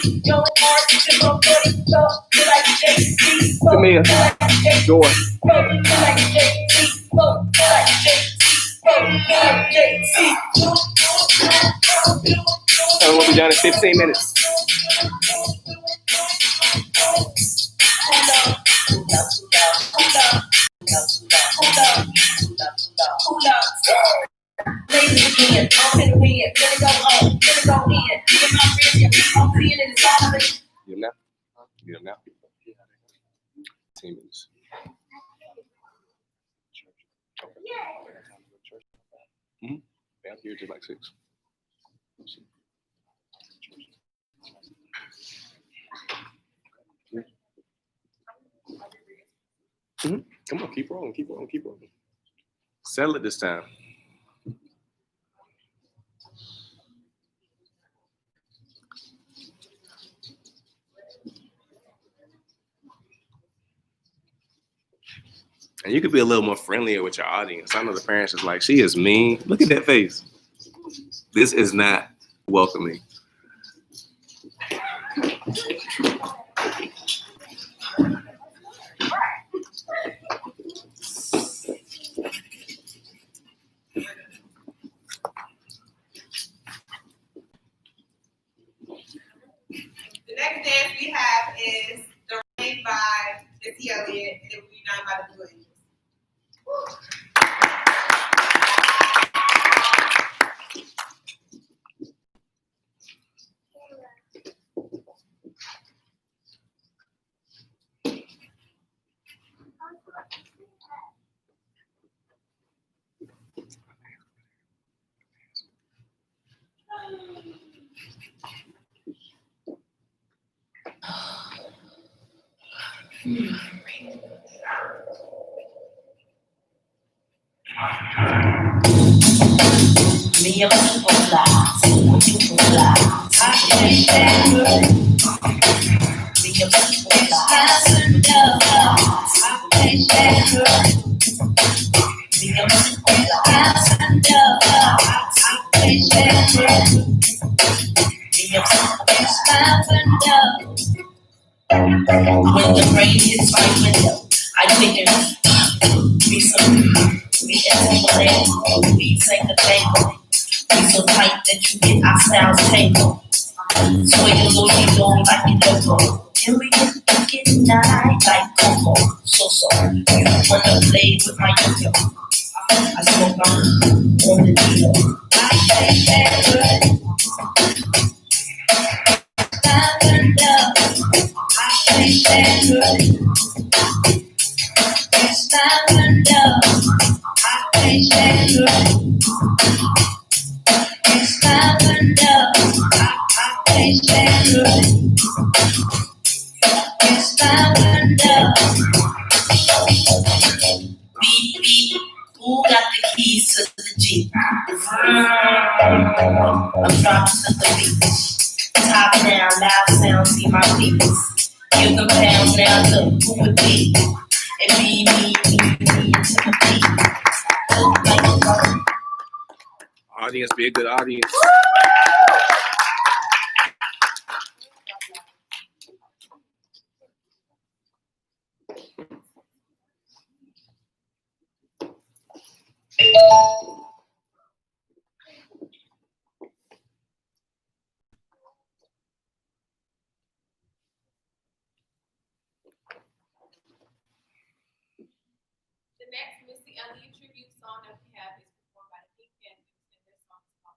Come here. Door. We'll be done in 15 minutes. Ladies again, I'm finna win, finna go home, finna go in, get my wrist, I'm seeing it, it's all of it. Get him now? Get him now? 10 minutes. Mm-hmm. Yeah, here to like 6. Mm-hmm. Come on, keep rolling, keep rolling, keep rolling. Settle it this time. And you could be a little more friendlier with your audience. I know the parents is like, she is mean. Look at that face. This is not welcoming. The next dance we have is The Rain by Missy Elliott, and it will be done by the Blue Angels. Me and people fly, people fly. I can't stand it. Me and people fly, people fly. I can't stand it. Me and people fly, people fly. I can't stand it. Me and people fly, when the rain hits my window, I think it be some, be a be take the tangle. Be so tight that you get our styles tangled. So you know you don't like it no more. Can we get night like Coco? So you wanna play with my yo-yo? I smoke on the deal. I can't stand it. I can't stand it. It's lavender. I can't stand it. It's lavender. I can't stand it. It's lavender. Beep beep. Who got the keys to the Jeep? I'm dropping to the beat. Top down, loud sound, see my peeps. Give them pounds now, look who it be. It be me, Timothy. Audience, be a good audience. The next Missy Elliott tribute song that we have is performed by the Pink Panthers, and their song is called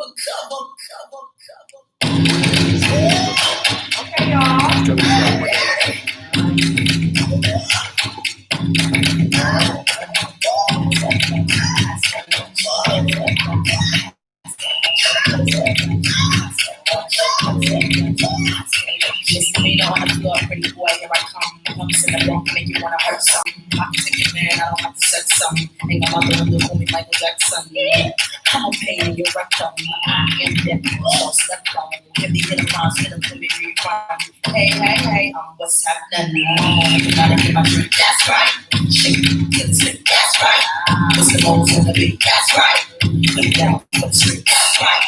Okay, y'all. Just me know how to go, pretty boy. Here I come. Pumps in the bump, make you wanna hurt something. I can take it, man. I don't have to set something. Ain't my mother in the room, me Michael Jackson. I'm a pain in your rectum. I am dead. So slept on. Give me the lines, get them to me, refine. Hey, what's happening? Gotta get my drink, that's right. Shake it, get it slick, that's right. What's the moves on the beat, that's right. Put it down for the street, that's right.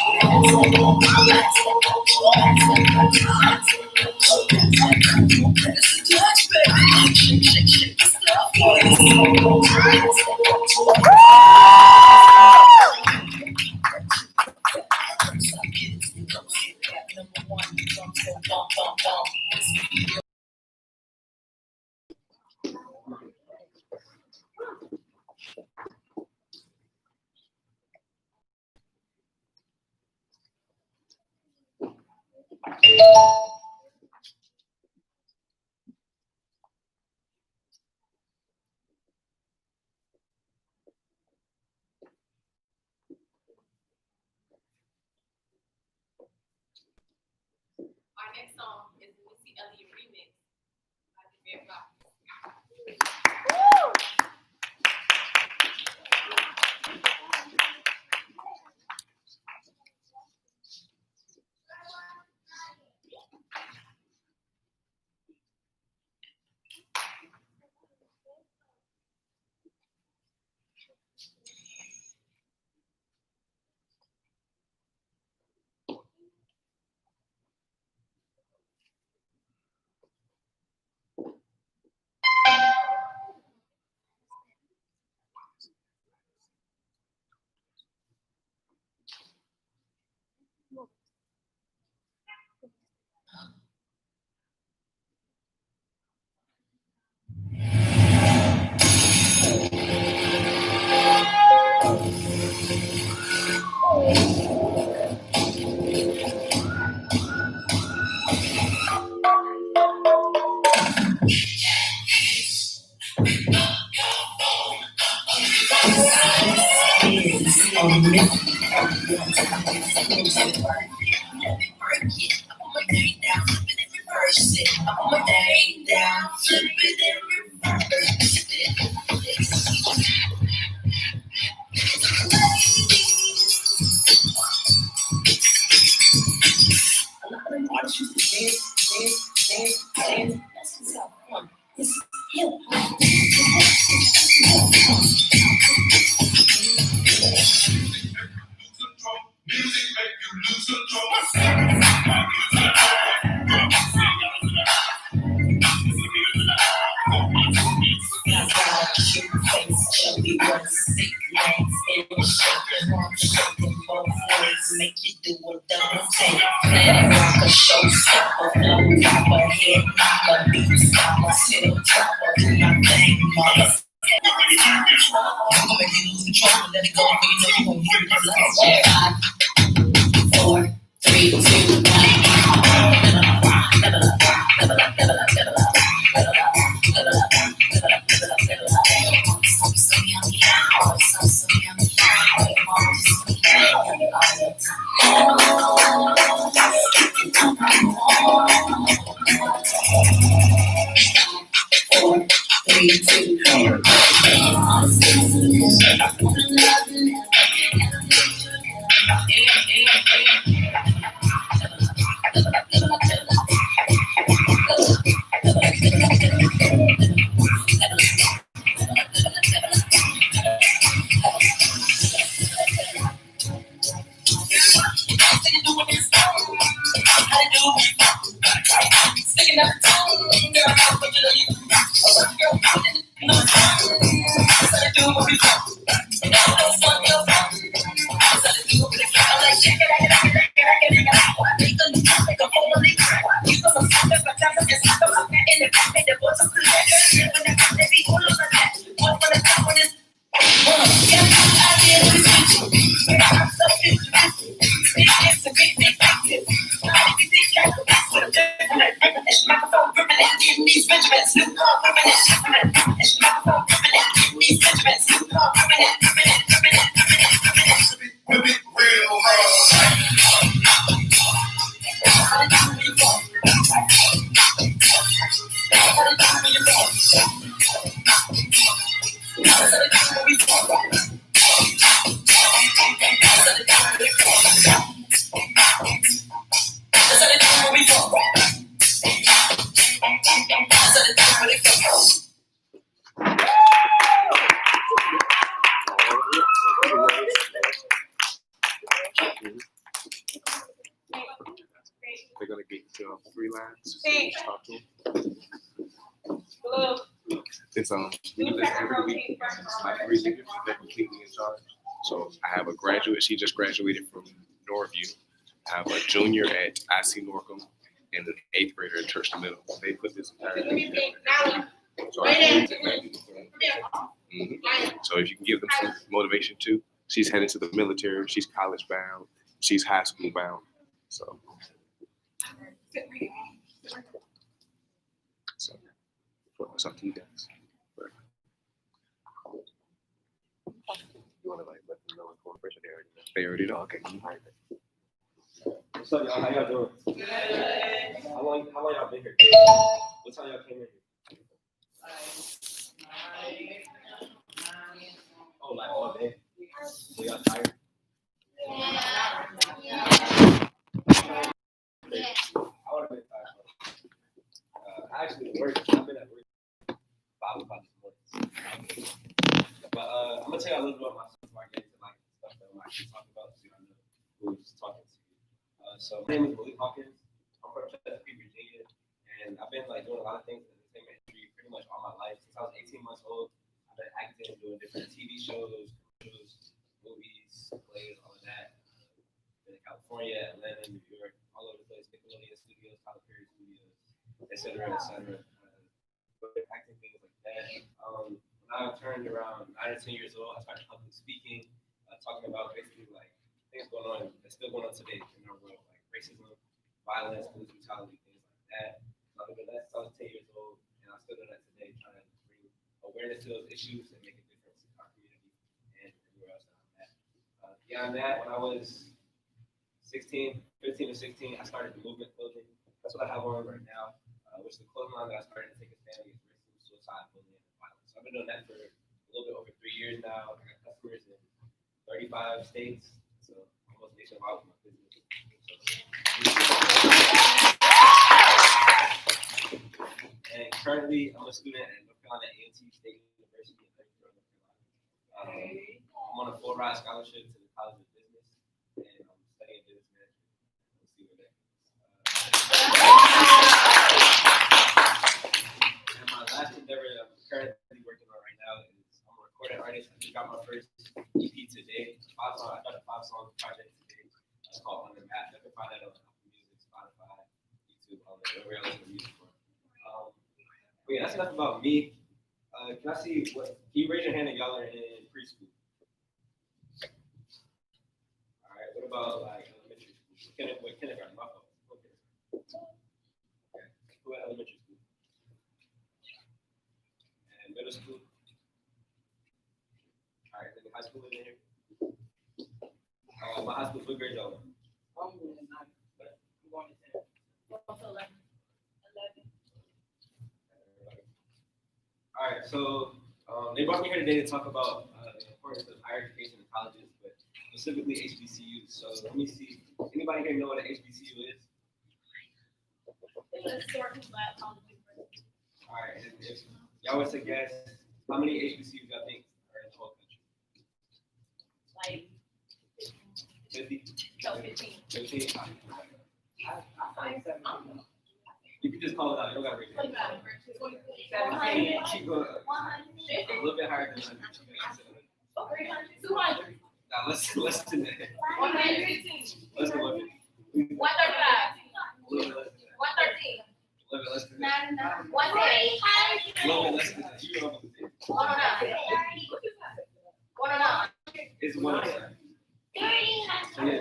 Our next song is the Missy Elliott remix by the Red Rock. Make you do a double take. Let it rock a show, stop a flow, top a head, knock a beat, stop a sit on top of do my thing, mother. I'm gonna make you lose control and let it go, but you know you gon' hear it. 5, 4, 3, 2, 1. Level up, level up, level up, level up, level up, level up, level up, level up, level up, level up. So yummy, so yummy. Four, three, two, one. Sticking up the tone, girl, but you know you. They're gonna get to 3 lines. Thanks. Talk to 'em. Hello. It's we do this every week. It's like 3 leaders that are completely in charge. So I have a graduate. She just graduated from Norview. I have a junior at IC Norcom and an 8th grader at Church Middle. They put this entire thing together. So So if you can give them some motivation too. She's headed to the military. She's college bound. She's high school bound. So it's up to you guys. But you want to like let them know in corporation they already know. Okay. What's up, y'all? How y'all doing? How long y'all been here? What time y'all came in here? Oh, like all day? So y'all tired? I would have been tired. I actually worked. I've been at work 5 o'clock this morning. But I'm gonna tell you a little bit about myself before I get into like stuff that I'm actually talking about, so y'all know who's talking to you. So my name is Malik Hawkins. I'm from Chesapeake, Virginia, and I've been like doing a lot of things in the entertainment industry pretty much all my life. Since I was 18 months old, I've been acting, doing different TV shows, commercials, movies, plays, all of that. Been in California, Atlanta, New York, all over the place. Nickelodeon Studios, Tyler Perry Studios, etc., etc. Acting things like that. When I turned around 9 or 10 years old, I started public speaking, talking about basically like things going on that's still going on today in our world, like racism, violence, police brutality, things like that. So I've been doing that since I was 10 years old, and I'm still doing that today, trying to bring awareness to those issues and make a difference in our community and everywhere else that I'm at. Beyond that, when I was 15 to 16, I started the Movement clothing. That's what I have on right now, which is the clothing line that I started to take a stand against racism, suicide, bullying, and violence. So I've been doing that for a little bit over 3 years now. I got customers in 35 states, so almost nationwide with my business. And currently, I'm a student at North Carolina A&T State University in North Carolina. I'm on a full ride scholarship to the College of Business, and I'm studying business management. We'll see where that goes. And my last endeavor that I'm currently working on right now is I'm a recording artist. I just got my first EP today. I got a 5-song project today. It's called On the Map. You can find that on Apple Music, Spotify, YouTube, wherever else you music from. But yeah, that's enough about me. Can I see what? Can you raise your hand if y'all are in preschool? All right. What about like elementary school? Kindergarten? My fault. Okay. Who at elementary school? And middle school? All right. High school is in here. My high school, what grade y'all in? I'm going to 9. But I'm going to 10. Also 11. All right, so they brought me here today to talk about the importance of higher education in colleges, but specifically HBCUs. So let me see. Anybody here know what an HBCU is? It's a historical black college university. All right, and if y'all was to guess, how many HBCUs y'all think are in the whole country? Like 50? so 15. 15? I think You can just call it out. You don't got to read it. 17. Keep going. A little bit higher than 100. 200. Now let's do that. 115. Let's do 150. 135. A little bit less than that. 113. A little bit less than that. 110. A little bit less than that. You know what I'm saying? 109. It's 107. So yeah,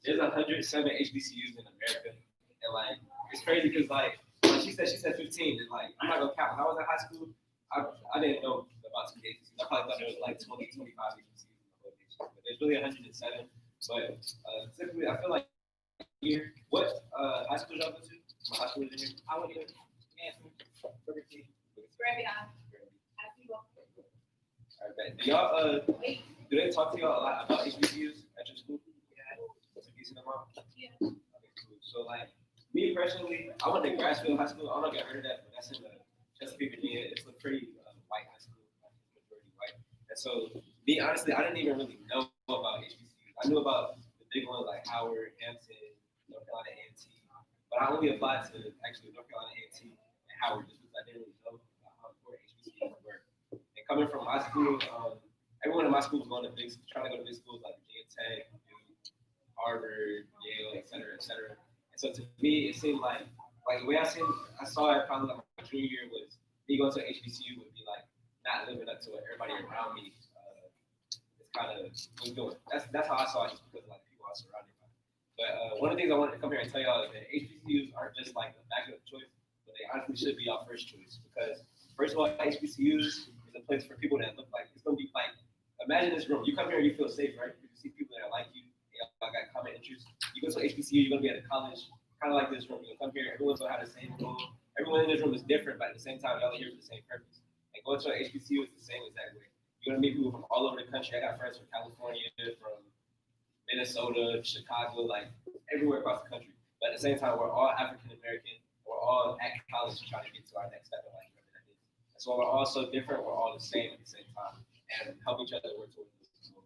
there's 107 HBCUs in America, and like it's crazy because like my she said 15, and like I'm not gonna count. When I was in high school, I didn't know about 2 agencies. I probably thought there was like 20, 25 agencies in the whole nation. But there's really 107. But typically, I feel like here, what high school y'all go to? My high school is in here. I went to Anthony. Granby High. I see you. All right, do y'all do they talk to y'all a lot about HBCUs at your school? Yeah. A decent amount? Yeah. Okay, cool. So like me personally, I went to Grassfield High School. I don't know if you heard of that, but that's in Chesapeake, Virginia. It's a pretty white high school, majority white. And so me, honestly, I didn't even really know about HBCUs. I knew about the big ones like Howard, Hampton, North Carolina A&T, but I only applied to actually North Carolina A&T and Howard just because I didn't really know how important HBCUs were. And coming from my school, everyone in my school was going to trying to go to big schools like Virginia Tech, Duke, Harvard, Yale, et cetera, et cetera. And so to me, it seemed like the way I saw it probably like my junior year was me going to HBCU would be like not living up to what everybody around me is kind of was doing. That's how I saw it, just because of like the people I was surrounded by. But one of the things I wanted to come here and tell y'all is that HBCUs aren't just like the backup choice, but they honestly should be our first choice, because first of all, HBCUs is a place for people that look like it's gonna be like, imagine this room. You come here and you feel safe, right? You see people that are like you. They got common interests. You go to HBCU, you're gonna be at a college, kind of like this room. You'll come here, everyone's gonna have the same goal. Everyone in this room is different, but at the same time, y'all are here for the same purpose. And going to an HBCU is the same exact way. You're gonna meet people from all over the country. I got friends from California, from Minnesota, Chicago, like everywhere across the country. But at the same time, we're all African American. We're all at college trying to get to our next step in life, whatever that is. And so we're all so different. We're all the same at the same time, and help each other work towards this goal.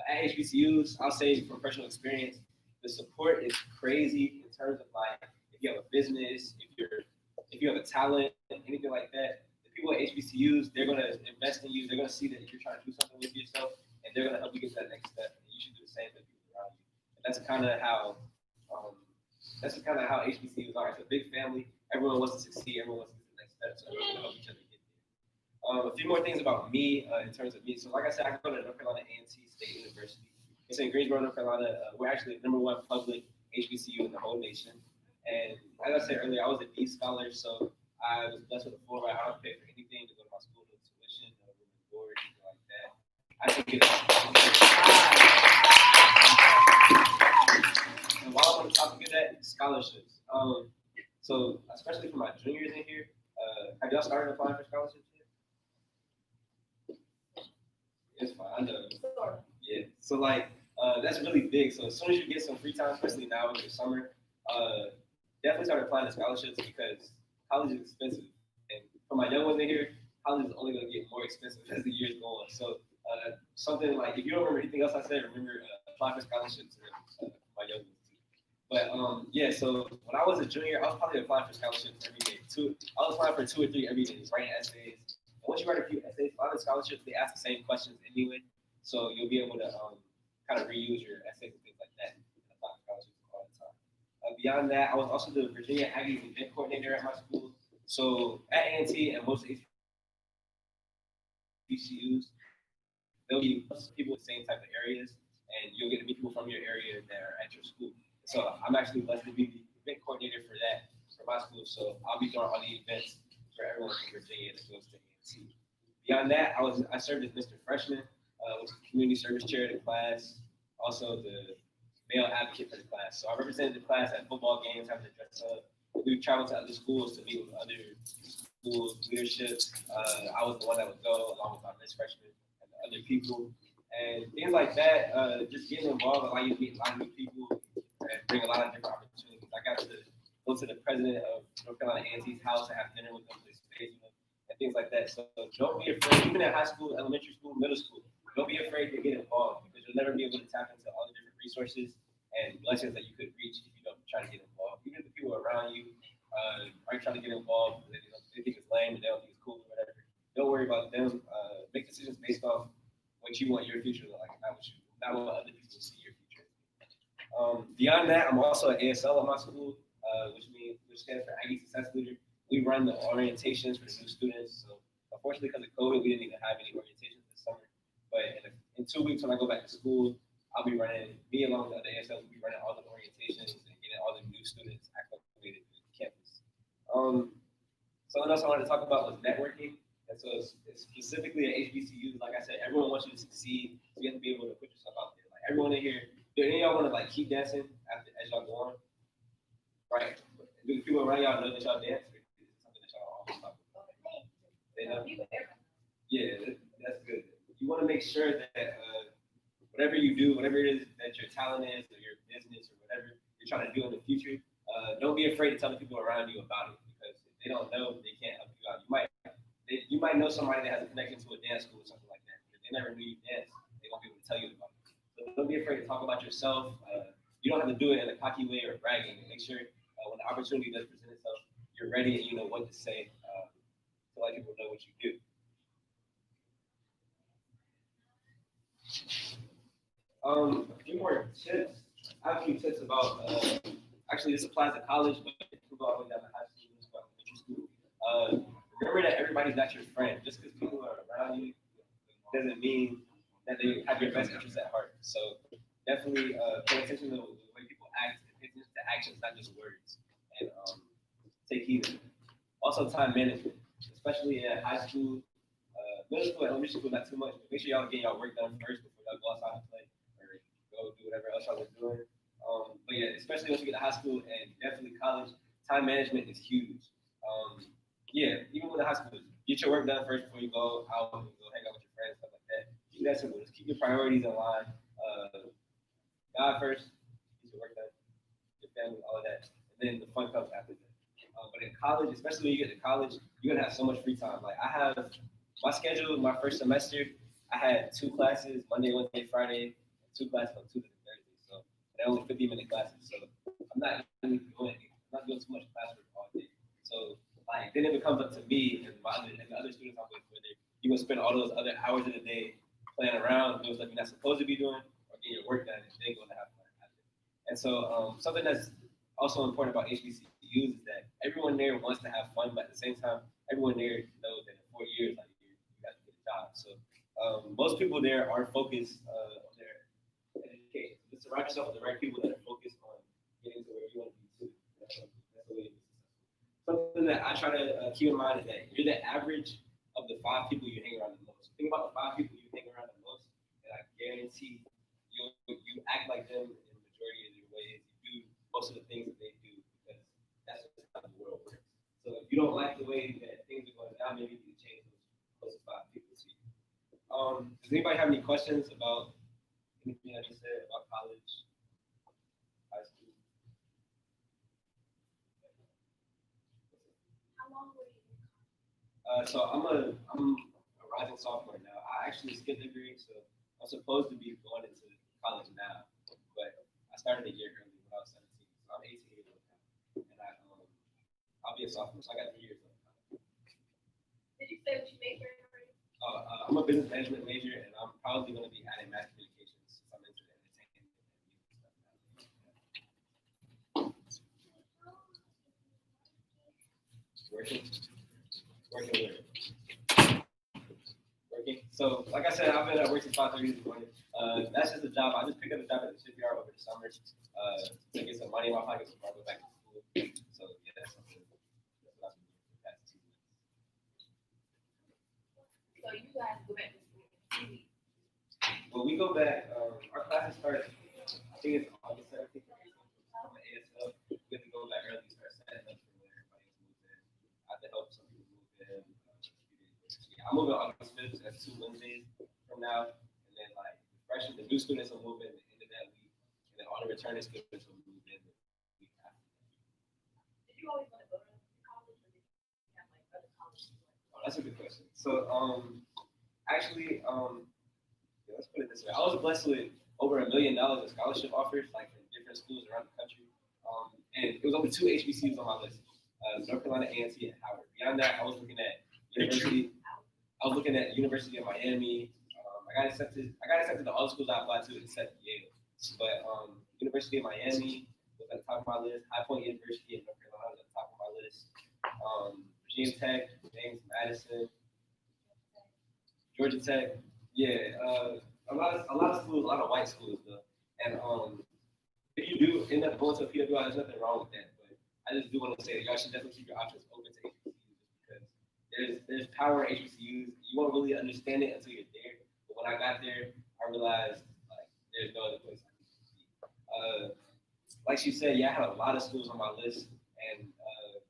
At HBCUs, I'll say from personal experience, the support is crazy in terms of like if you have a business, if you have a talent, anything like that. The people at HBCUs, they're gonna invest in you. They're gonna see that you're trying to do something with yourself, and they're gonna help you get to that next step. And you should do the same for people around you. And that's kind of how HBCUs are. It's a big family. Everyone wants to succeed. Everyone wants to get to the next step. So everyone's gonna help each other get there. A few more things about me in terms of me. So like I said, I go to North Carolina A&T State University. It's in Greensboro, North Carolina. We're actually the #1 public HBCU in the whole nation. And as I said earlier, I was a D scholar, so I was blessed with a full ride. I don't pay for anything to go to my school, no tuition, no room and board, anything like that. I think and while I'm on the topic of that, scholarships. So especially for my juniors in here, have y'all started applying for scholarships yet? It's fine, I know. Yeah. So like that's really big. So as soon as you get some free time, especially now in the summer, definitely start applying to scholarships, because college is expensive. And for my young ones in here, college is only going to get more expensive as the years go on. So something like, if you don't remember anything else I said, remember apply for scholarships for my young ones too. But yeah, so when I was a junior, I was probably applying for scholarships every day. I was applying for 2 or 3 every day, just writing essays. And once you write a few essays, a lot of scholarships, they ask the same questions anyway. So you'll be able to kind of reuse your essays and things like that and apply for scholarships all the time. Beyond that, I was also the Virginia Aggies event coordinator at my school. So at A&T and most HBCUs, there'll be people in the same type of areas, and you'll get to meet people from your area that are at your school. So I'm actually blessed to be the event coordinator for that for my school. So I'll be doing all the events for everyone from Virginia that goes to A&T. Beyond that, I served as Mr. Freshman, which is the community service chair of the class, also the male advocate for the class. So I represented the class at football games, having to dress up. We would travel to other schools to meet with other schools' leadership. I was the one that would go along with my Miss Freshman and the other people. And things like that, just getting involved allow you to meet a lot of new people and bring a lot of different opportunities. I got to go to the president of North Carolina A&T's house and have dinner with them, and things like that. So don't be afraid, even at high school, elementary school, middle school, don't be afraid to get involved, because you'll never be able to tap into all the different resources and blessings that you could reach if you don't try to get involved. Even if the people around you aren't trying to get involved, they think it's lame and they don't think it's cool or whatever, don't worry about them. Make decisions based off what you want your future to look like, not what other people see your future. Beyond that, I'm also an ASL at my school, which stands for Aggie Success Leader. We run the orientations for the new students. So unfortunately, because of COVID, we didn't even have any orientations this summer. But in 2 weeks, when I go back to school, I'll be running, me along with the other ASLs, we'll be running all the orientations and getting all the new students acclimated to campus. else I wanted to talk about was networking. And so it's specifically at HBCUs, like I said, everyone wants you to succeed. So you have to be able to put yourself out there. Like everyone in here, do any of y'all want to like keep dancing as y'all go on? Right. Do people around y'all know that y'all dance? Or is it something that y'all always talk about? They know? Yeah, that's good. You want to make sure that whatever you do, whatever it is that your talent is, or your business, or whatever you're trying to do in the future, don't be afraid to tell the people around you about it, because if they don't know, they can't help you out. You might know somebody that has a connection to a dance school or something like that. If they never knew you dance, they won't be able to tell you about it. So don't be afraid to talk about yourself. You don't have to do it in a cocky way or bragging. Make sure when the opportunity does present itself, you're ready and you know what to say to let people know what you do. A few more tips. I have a few tips about, actually this applies to college, but it can go all the way down to high school as well, elementary school. Remember that everybody's not your friend. Just because people are around you doesn't mean that they have your best interests at heart. So definitely pay attention to the way people act, pay attention to actions, not just words, and take heed of it. Also time management, especially at high school, middle school, and elementary school, not too much, but make sure y'all get y'all work done first before y'all go outside and play or go do whatever else y'all are doing. But yeah, especially once you get to high school and definitely college, time management is huge. Yeah, even with the high school, get your work done first before you go out and go hang out with your friends, stuff like that. Keep that simple. Just keep your priorities in line. God first, get your work done, your family, all of that, and then the fun comes after that. But in college, especially when you get to college, you're gonna have so much free time. Like I have my schedule, my first semester, I had 2 classes, Monday, Wednesday, Friday, 2 classes on Tuesday and Thursday. So they're only 50-minute classes. So I'm not doing too much classwork all day. So like then it becomes up to me and the other students I'm with, whether you're gonna spend all those other hours of the day playing around, doing stuff you're not supposed to be doing, or getting your work done, and then going to have fun after. And so something that's also important about HBCUs is that everyone there wants to have fun, but at the same time, everyone there knows that in 4 years, like you got to get a job. So most people there are focused on their education. Just surround yourself with the right people that are focused on getting to where you want to be too. That's the way to be successful. Something that I try to keep in mind is that you're the average of the 5 people you hang around the most. Think about the 5 people you hang around the most, and I guarantee you act like them in the majority of your ways. You do most of the things that they do because that's just how the world works. So if you don't like the way that things are going down, maybe you can change those 5 people to you. Does anybody have any questions about anything I just said about college, high school? How long were you? So I'm a rising sophomore now. I actually skipped a degree, so I'm supposed to be going into college now, but I started a year early when I was 17, so I'm 18 years old now, and I'll be a sophomore, so I got 3 years left. Did you say what you majored in already? I'm a business management major, and I'm probably going to be adding mass communications since I'm into entertainment and music stuff now. Working. So, like I said, I've been at work since 5:30 this morning. That's just a job. I just picked up a job at the shipyard over the summer to get some money in my pocket before I go back to school. So, yeah, that's something that's what I've been doing for the past 2 months. So you guys go back to school in 2 weeks. When we go back, our classes start, I think it's August 17th. From the ASL, we have to go back early, start setting up for when everybody else moves in. I have to help some people move in. I'm moving August 5th, that's 2 Wednesdays from now. And then like the new students will move in at the end of that week. And then all the returning students will move in the week after that. Did you always want to go to college, or did you have like other colleges? Oh, that's a good question. So actually, let's put it this way. I was blessed with over $1 million of scholarship offers, like from different schools around the country. And it was only 2 HBCUs on my list, North Carolina A&T and Howard. Beyond that, I was looking at University of Miami. I got accepted to all the schools I applied to except Yale. But University of Miami was at the top of my list. High Point University in North Carolina was at the top of my list. Virginia Tech, James Madison, Georgia Tech. Yeah, a lot of schools, a lot of white schools though. And if you do end up going to a PWI, there's nothing wrong with that. But I just do want to say that y'all should definitely keep your options open to HBCUs because there's power in HBCUs. You won't really understand it until you're there. But when I got there, I realized like there's no other place I could be. Like she said, yeah, I had a lot of schools on my list, and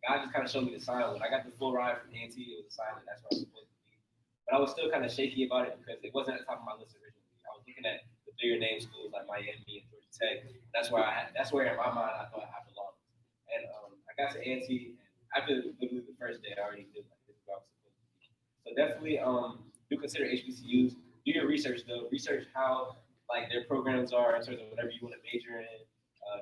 God just kind of showed me the sign. When I got the full ride from A&T, it was a sign that that's where I was supposed to be. But I was still kind of shaky about it because it wasn't at the top of my list originally. I was looking at the bigger name schools like Miami and Georgia Tech. That's where in my mind I thought I belonged. And I got to A&T, and after literally the first day, I already knew like this is where I was supposed to be. So definitely, do consider HBCUs. Do your research though. Research how like their programs are in terms of whatever you want to major in.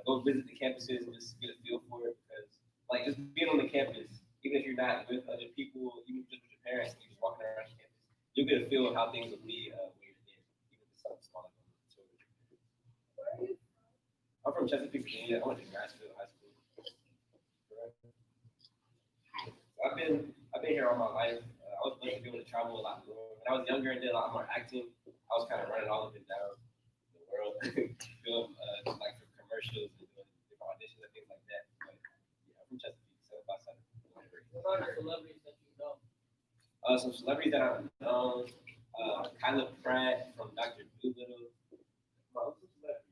Go visit the campuses and just get a feel for it because like just being on the campus, even if you're not with other people, even just with your parents, and you're just walking around the campus, you'll get a feel of how things will be when you're there, even if it's something small. So, I'm from Chesapeake, Virginia. I went to Grassfield High School. I've been here all my life. I was blessed to be able to travel a lot more. When I was younger and did a lot more acting, I was kind of running all up and down the world, film like for commercials and doing different auditions and things like that. But yeah, I'm from Chesapeake, 757. What are the celebrities that you know? Some celebrities that I've known, Kyla Pratt from Dr. Dolittle. Well, who's a celebrity?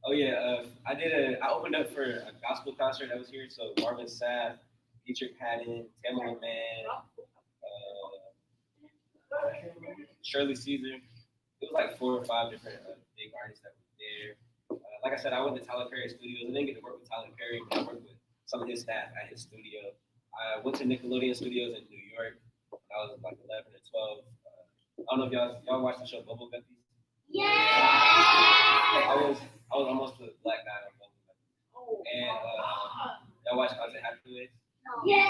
Oh yeah, I opened up for a gospel concert that was here. So Marvin Sapp, Dietrich Haddon, Tamala Mann, Shirley Caesar. It was like 4 or 5 different big artists that were there. Like I said, I went to Tyler Perry Studios. I didn't get to work with Tyler Perry, but I worked with some of his staff at his studio. I went to Nickelodeon Studios in New York when I was like 11 or 12. I don't know if y'all watched the show Bubble Guppies. Yeah. I was almost the black guy on Bubble Guppies. And y'all watched Haunted Happyways? Yeah.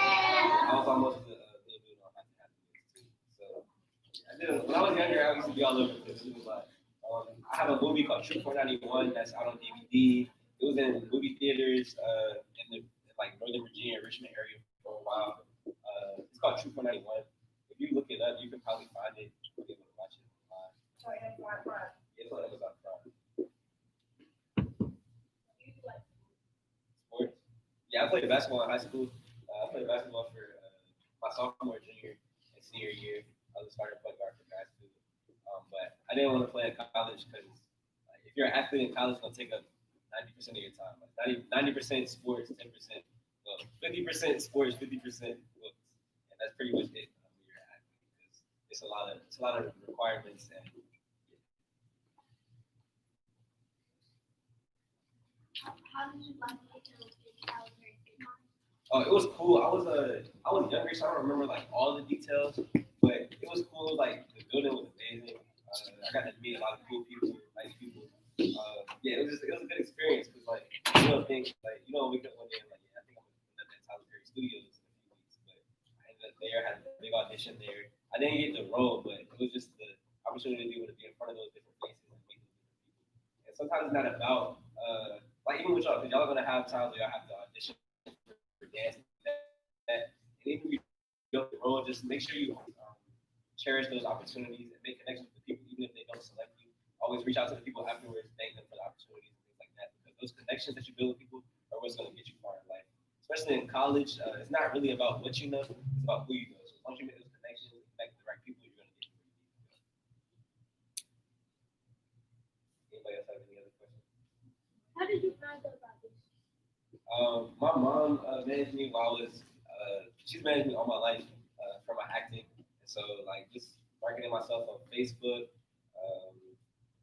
I was almost the little dude on Haunted Happyways too. So when I was younger, I used to be all over the place. It was like I have a movie called True 491 that's out on DVD. It was in movie theaters in like Northern Virginia, Richmond area for a while. It's called True 491. If you look it up, you can probably find it. You'll be able to watch it online. It's on Amazon Prime. Sports? Yeah, I played basketball in high school. I played basketball for my sophomore, junior, and senior year. I was a starting point guard for basketball. But I didn't want to play in college because if you're an athlete in college, it's going to take up 90% of your time. Like 90% sports, 10%, 50% sports, 50% books. And that's pretty much it when you're an athlete because it's a lot of requirements. And how did you like it in Calgary? it was cool. I was younger, so I don't remember like all the details, but it was cool. Like the building was amazing. I got to meet a lot of cool people, nice people. Yeah, it was a good experience because like you don't think like wake up one day and like I think I'm gonna end up at Tyler Perry Studios in a few weeks, but I ended up there, had a big audition there. I didn't get the role, but it was just the opportunity to be able to be in front of those different faces and meet those different people. And sometimes it's not about like even with y'all, because y'all are gonna have times where y'all have to audition for dance and even if you don't get the role, just make sure you cherish those opportunities and make connections with the people, even if they don't select you. Always reach out to the people afterwards, thank them for the opportunities and things like that. Because those connections that you build with people are what's going to get you far in life. Especially in college, it's not really about what you know, it's about who you know. So as long as you make those connections and connect with the right people, you're going to get where you need to go. Anybody else have any other questions? How did you find out about this? My mom managed me while I was, she's managed me all my life for my acting. So like just marketing myself on Facebook,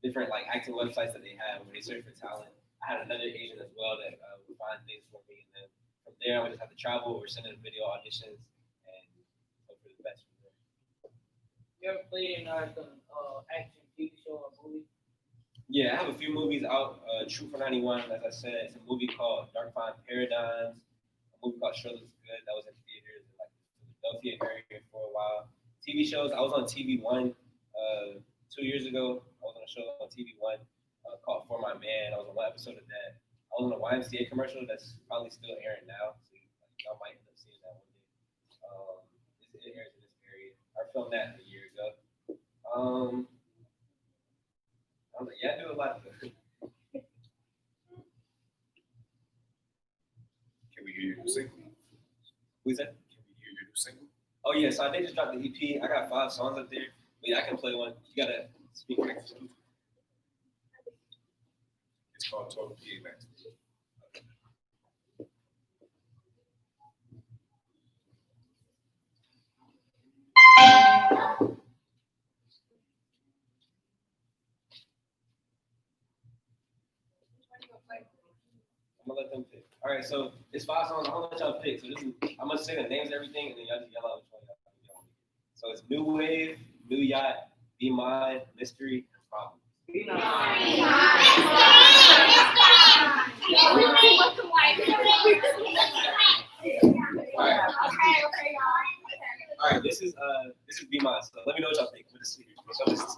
different like acting websites that they have where they search for talent. I had another agent as well that would find things for me, and then from there I would just have to travel or send in video auditions and hope for the best from there. You ever played in some action TV show or movie? Yeah, I have a few movies out. True 491, as I said, it's a movie called Dark Fine Paradigms. A movie called Sure Looks Good that was in theaters in like the Philadelphia area for a while. TV shows. I was on TV One 2 years ago. I was on a show on TV One called For My Man. I was on one episode of that. I was on a YMCA commercial that's probably still airing now, so y'all might end up seeing that one day. It airs in this area. I filmed that a year ago. I do a lot of single? Who's that? Can we hear your new single? Oh yeah, so I did just drop the EP. I got 5 songs up there, but yeah, I can play one. You gotta speak next to me. It's called Total PA Max. I'm gonna let them pick. All right, so it's 5 songs. I'm gonna let y'all pick. So this is, I'm gonna say the names and everything, and then y'all just yell out which one y'all want. So it's New Wave, New Yacht, Be Mine, Mystery, and Problem. All right, this is Be Mine. So let me know what y'all think. With the speakers. What y'all listen to.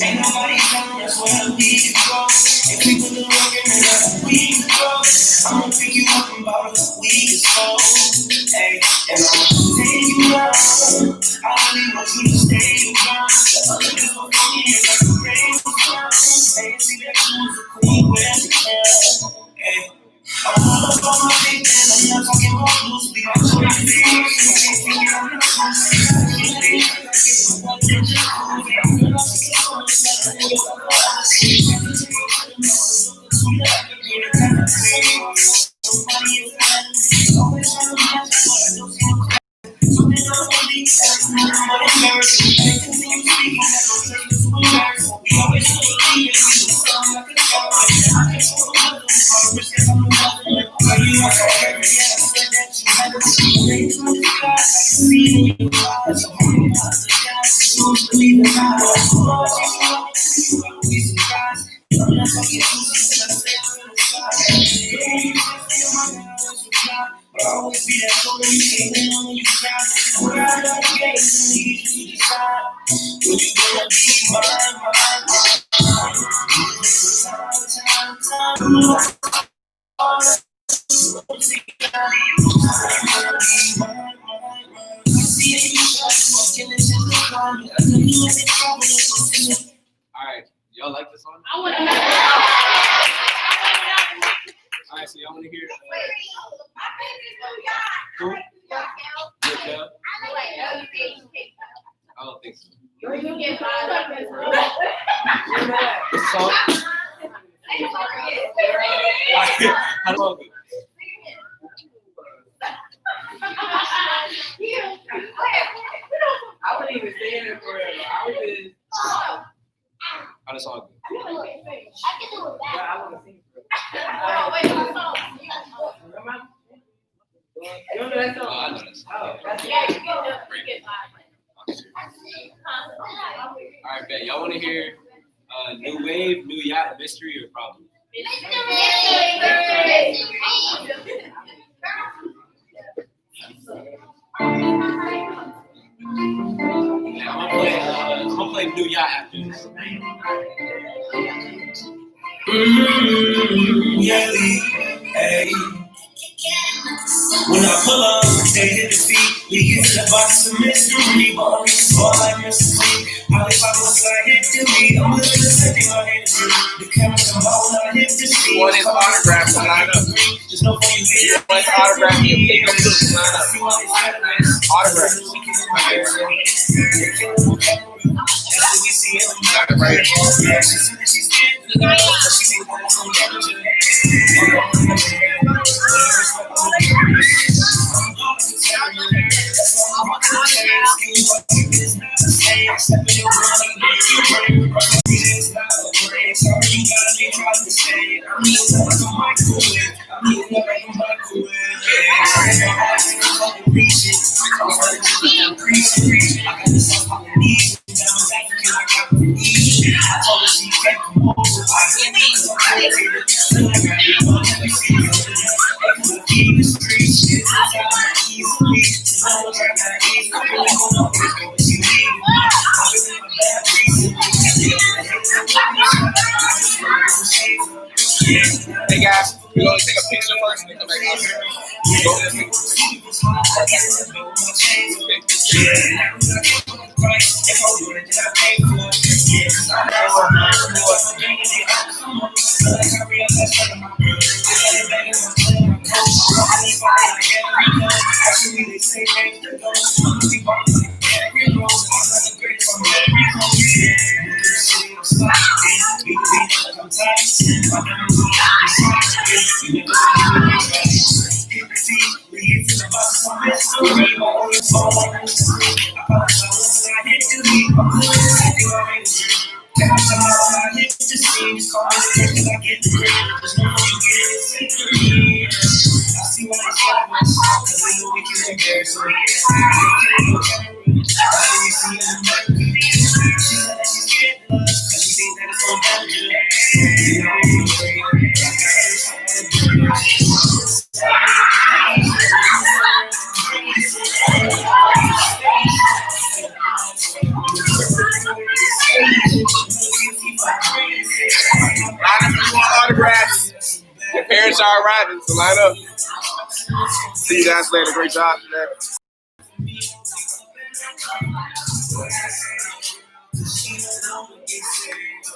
Ain't nobody telling us where we can go. If we put the work in, then we can go. I'ma pick you up in about a week or so. Hey, and I'ma take you out. I really want you to stay around. The other girls will come in like a rain was down. Hey, see that you was a queen where you can. Hey, I'm all up on my feet and I'm not talking about loosely. I'm so happy to see you on the always be that soul you can't win on you try. We're out of the gate and need you to decide. When you gonna be mine. All right, y'all like this song? I want to All right, so y'all want to hear? know. Lil Kel? I don't think so. This song? How long? I wouldn't even say it forever. I would just. How the song? I want to sing for it. You don't know that Oh, I song? know this. Oh, that's All right, bet. Y'all want to hear New Wave, New Yacht, Mystery, or Problem? Yeah, I'm gonna play New Yacht after this. Yeah, hey. When I pull up, they hit the feet. We get to the box of mystery, but only fall like mystery. How they pop us like hit the beat. I'm with the setting my hands through. The camera come out, I hit the street. What is autograph to line up? There's no way you get it. What's autograph? You pick up look, line up. Autograph. We see it. Right. Yeah, she said that she's scared. She think that I'm some danger. Hey guys, we're gonna take a picture first and then come back out here. Go ahead and autographs. Your parents are arriving, so line up. See you guys later. Great job today.